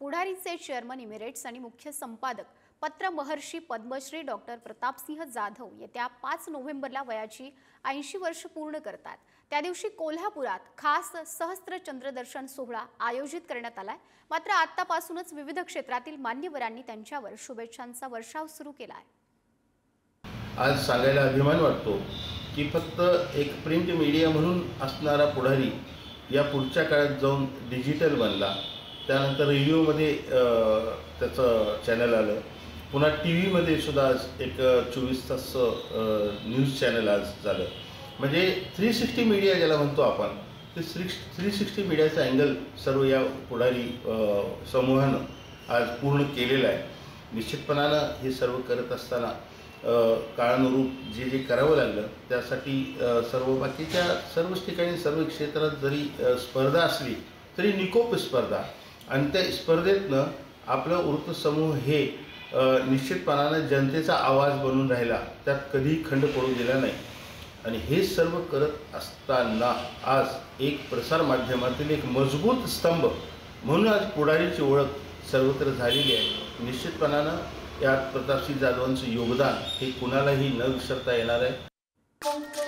पुढारीचे chairman emirates आणि मुख्य संपादक पत्र महर्षी पद्मश्री डॉक्टर प्रतापसिंह जाधव येत्या 5 नोव्हेंबरला वयाची 80 वर्ष पूर्ण करतात। त्या दिवशी कोल्हापुरात खास सहस्त्र चंद्रदर्शन सोहळा आयोजित करण्यात आलाय। मात्र आतापासूनच विविध क्षेत्रातील मान्यवरांनी त्यांच्यावर शुभेच्छांचा वर्षाव सुरू केला आहे। आज सांगायला अभिमान वाटतो की फक्त एक प्रिंट मीडिया म्हणून असणारा पुढारी या पुढच्या काळात जाऊन डिजिटल बनला। त्यानंतर रेडिओमध्ये त्याचं चॅनल आलं, पुन्हा टीव्हीमध्ये सुद्धा एक 24 तास न्यूज चॅनल आज झालं। म्हणजे 360 मीडिया ज्याला म्हणतो आपण, ते 360 मीडियाचा अँगल सर्व या पुढारी समूहानं आज पूर्ण केलेला आहे। निश्चितपणानं हे सर्व करत असताना काळानुरूप जे करावं लागलं त्यासाठी सर्व बाकीच्या सर्वच ठिकाणी सर्व क्षेत्रात जरी स्पर्धा असली तरी निकोप स्पर्धा आणि त्या स्पर्धेतनं आपलं वृत्तसमूह हे निश्चितपणानं जनतेचा आवाज बनून राहिला, त्यात कधीही खंड पडू दिला नाही। आणि हे सर्व करत असताना आज एक प्रसार माध्यमातील एक मजबूत स्तंभ म्हणून आज पुढारीची ओळख सर्वत्र झालेली आहे। निश्चितपणानं यात प्रतापसिंह जाधवांचं योगदान हे कुणालाही न विसरता येणार आहे।